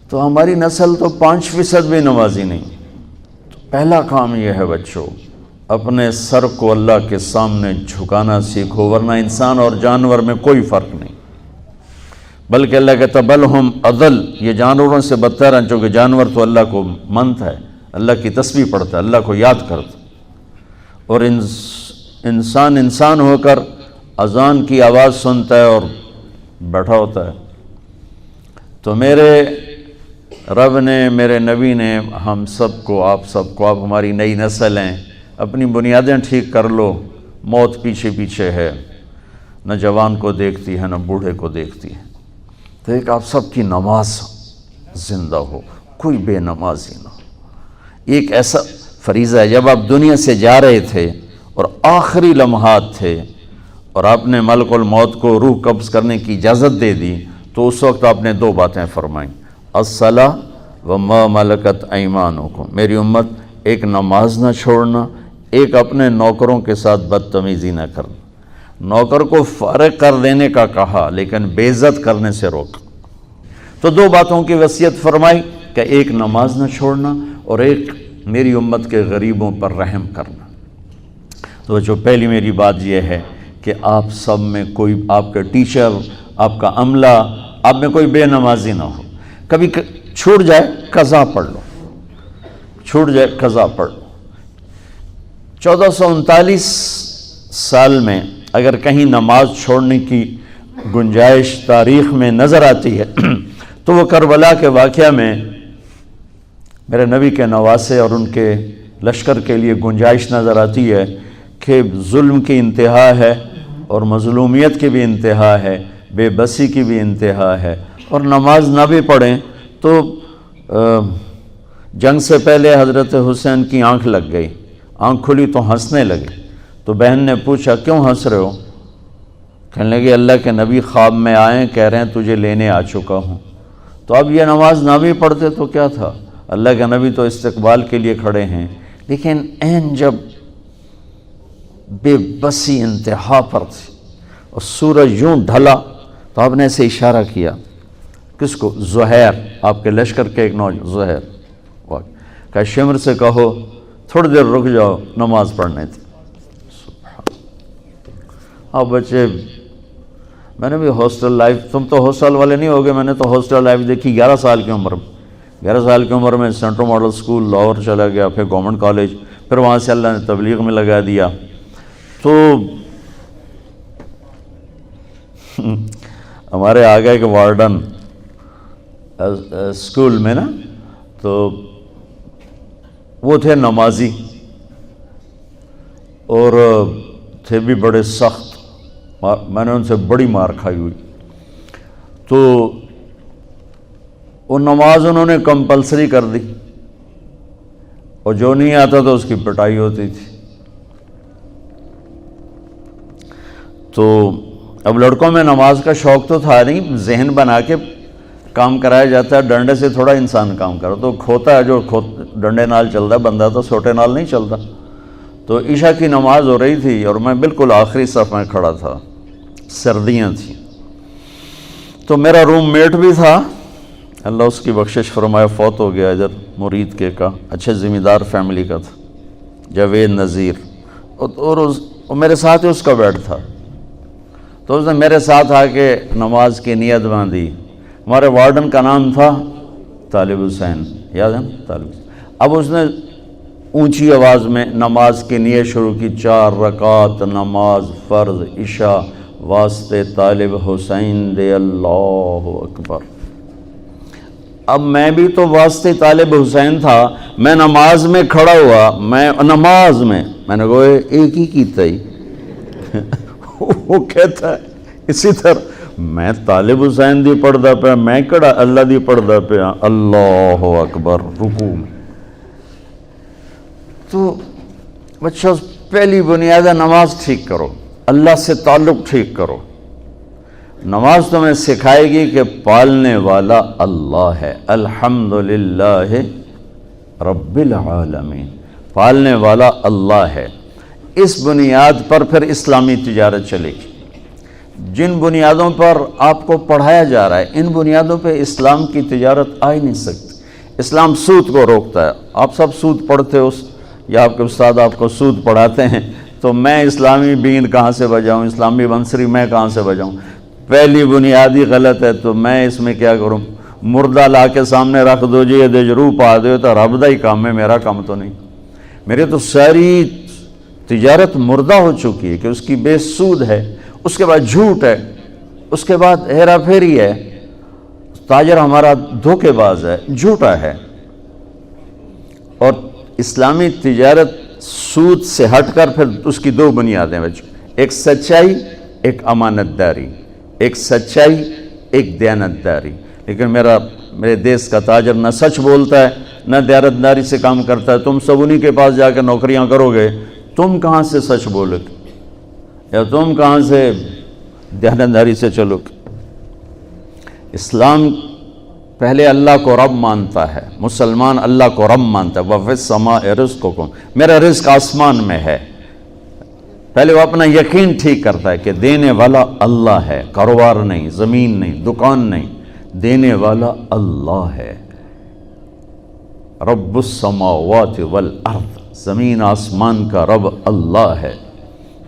تو ہماری نسل تو 5% بھی نمازی نہیں۔ تو پہلا کام یہ ہے بچوں، اپنے سر کو اللہ کے سامنے جھکانا سیکھو، ورنہ انسان اور جانور میں کوئی فرق نہیں۔ بلکہ اللہ کہتا بل ہم اضل، یہ جانوروں سے بدتر ہیں، چونکہ جانور تو اللہ کو مانتا ہے، اللہ کی تسبیح پڑھتا ہے، اللہ کو یاد کرتا ہے، اور انسان ہو کر اذان کی آواز سنتا ہے اور بیٹھا ہوتا ہے۔ تو میرے رب نے، میرے نبی نے ہم سب کو، آپ سب کو، آپ ہماری نئی نسل ہیں، اپنی بنیادیں ٹھیک کر لو، موت پیچھے پیچھے ہے، نہ جوان کو دیکھتی ہے نہ بوڑھے کو دیکھتی ہے۔ تو ایک آپ سب کی نماز زندہ ہو، کوئی بے نمازی نہ ہو۔ ایک ایسا فریضہ ہے، جب آپ دنیا سے جا رہے تھے اور آخری لمحات تھے اور آپ نے ملک الموت کو روح قبض کرنے کی اجازت دے دی، تو اس وقت آپ نے 2 باتیں فرمائیں، الصلاۃ وما ملکت ایمانکم، میری امت ایک نماز نہ چھوڑنا، ایک اپنے نوکروں کے ساتھ بدتمیزی نہ کرنا۔ نوکر کو فارغ کر دینے کا کہا لیکن بے عزت کرنے سے روک۔ تو 2 باتوں کی وصیت فرمائی کہ ایک نماز نہ چھوڑنا اور ایک میری امت کے غریبوں پر رحم کرنا۔ تو جو پہلی میری بات یہ ہے کہ آپ سب میں کوئی، آپ کے ٹیچر، آپ کا عملہ، آپ میں کوئی بے نمازی نہ ہو۔ کبھی چھوٹ جائے قضا پڑھ لو، چھوٹ جائے قضا پڑھ لو۔ 1439 سال میں اگر کہیں نماز چھوڑنے کی گنجائش تاریخ میں نظر آتی ہے تو وہ کربلا کے واقعہ میں میرے نبی کے نواسے اور ان کے لشکر کے لیے گنجائش نظر آتی ہے کہ ظلم کی انتہا ہے اور مظلومیت کی بھی انتہا ہے، بے بسی کی بھی انتہا ہے، اور نماز نہ بھی پڑھیں تو جنگ سے پہلے حضرت حسین کی آنکھ لگ گئی، آنکھ کھلی تو ہنسنے لگے۔ تو بہن نے پوچھا کیوں ہنس رہے ہو؟ کہنے لگے اللہ کے نبی خواب میں آئے، کہہ رہے ہیں تجھے لینے آ چکا ہوں۔ تو اب یہ نماز نہ بھی پڑھتے تو کیا تھا، اللہ کے نبی تو استقبال کے لیے کھڑے ہیں، لیکن عین جب بے بسی انتہا پر تھی اور سورج یوں ڈھلا تو آپ نے ایسے اشارہ کیا، کس کو؟ زہیر، آپ کے لشکر کے ایک نوجوان زہیر، کہ شمر سے کہو تھوڑی دیر رک جاؤ، نماز پڑھنے تھی۔ اب بچے، میں نے بھی ہاسٹل لائف، تم تو ہاسٹل والے نہیں ہوگے، میں نے تو ہاسٹل لائف دیکھی 11 سال کی عمر میں۔ 11 سال کی عمر میں سینٹرل ماڈل اسکول لاہور چلا گیا، پھر گورنمنٹ کالج، پھر وہاں سے اللہ نے تبلیغ میں لگا دیا۔ تو ہمارے آگے ایک وارڈن اسکول میں نا، تو وہ تھے نمازی اور تھے بھی بڑے سخت، میں نے ان سے بڑی مار کھائی ہوئی۔ تو وہ نماز انہوں نے کمپلسری کر دی، اور جو نہیں آتا تو اس کی پٹائی ہوتی تھی۔ تو اب لڑکوں میں نماز کا شوق تو تھا نہیں، ذہن بنا کے کام کرایا جاتا ہے، ڈنڈے سے تھوڑا انسان کام کرو، تو کھوتا ہے جو ڈنڈے نال چلتا ہے، بندہ تو سوٹے نال نہیں چلتا۔ تو عشاء کی نماز ہو رہی تھی اور میں بالکل آخری صف میں کھڑا تھا، سردیاں تھیں۔ تو میرا روم میٹ بھی تھا، اللہ اس کی بخشش فرمایا، فوت ہو گیا ادھر مرید کے کا، اچھے ذمہ دار فیملی کا تھا، جاوید نذیر، اور میرے ساتھ ہی اس کا بیڈ تھا۔ تو اس نے میرے ساتھ آ کے نماز کی نیت باندھی۔ ہمارے وارڈن کا نام تھا طالب حسین، یاد ہے نا طالب حسین؟ اب اس نے اونچی آواز میں نماز کی نیت شروع کی، 4 رکعت نماز فرض عشاء واسطے طالب حسین دے، اللہ اکبر۔ اب میں بھی تو واسطے طالب حسین تھا، میں نماز میں کھڑا ہوا، میں نماز میں نے کہا ایک ہی کیتا ہی وہ کہتا ہے اسی طرح میں طالب حسین دی پڑھدا پیا، میں کڑا اللہ دی پڑھدا پیا، اللہ اکبر، رکوع میں۔ تو بچہ پہلی بنیاد نماز ٹھیک کرو، اللہ سے تعلق ٹھیک کرو۔ نماز تمہیں سکھائے گی کہ پالنے والا اللہ ہے، الحمدللہ رب العالمین، پالنے والا اللہ ہے۔ اس بنیاد پر پھر اسلامی تجارت چلے گی، جن بنیادوں پر آپ کو پڑھایا جا رہا ہے، ان بنیادوں پہ اسلام کی تجارت آ ہی نہیں سکتی۔ اسلام سود کو روکتا ہے۔ آپ سب سود پڑھتے ہو یا آپ کے استاد آپ کو سود پڑھاتے ہیں، تو میں اسلامی بیند کہاں سے بجاؤں، اسلامی بنسری میں کہاں سے بجاؤں؟ پہلی بنیادی غلط ہے، تو میں اس میں کیا کروں؟ مردہ لا کے سامنے رکھ دو جی، یہ دے روح پا دو، تو رب دا ہی کام ہے، میرا کام تو نہیں۔ میرے تو ساری تجارت مردہ ہو چکی ہے کہ اس کی بیس سود ہے، اس کے بعد جھوٹ ہے، اس کے بعد ہیرا پھیری ہے، تاجر ہمارا دھوکے باز ہے، جھوٹا ہے۔ اور اسلامی تجارت سود سے ہٹ کر پھر اس کی دو بنیادیں بچوں، ایک سچائی، ایک امانت داری، ایک سچائی، ایک دیانت داری۔ لیکن میرے دیس کا تاجر نہ سچ بولتا ہے، نہ دیانت داری سے کام کرتا ہے۔ تم سب انہی کے پاس جا کے نوکریاں کرو گے، تم کہاں سے سچ بولو گے یا تم کہاں سے دیانت داری سے چلو گے؟ اسلام پہلے اللہ کو رب مانتا ہے، مسلمان اللہ کو رب مانتا ہے۔ وَفِي السَّمَاءِ رِزْقُكُمْ، میرا رزق آسمان میں ہے۔ پہلے وہ اپنا یقین ٹھیک کرتا ہے کہ دینے والا اللہ ہے، کاروبار نہیں، زمین نہیں، دکان نہیں، دینے والا اللہ ہے۔ رب السماوات والارض، زمین آسمان کا رب اللہ ہے۔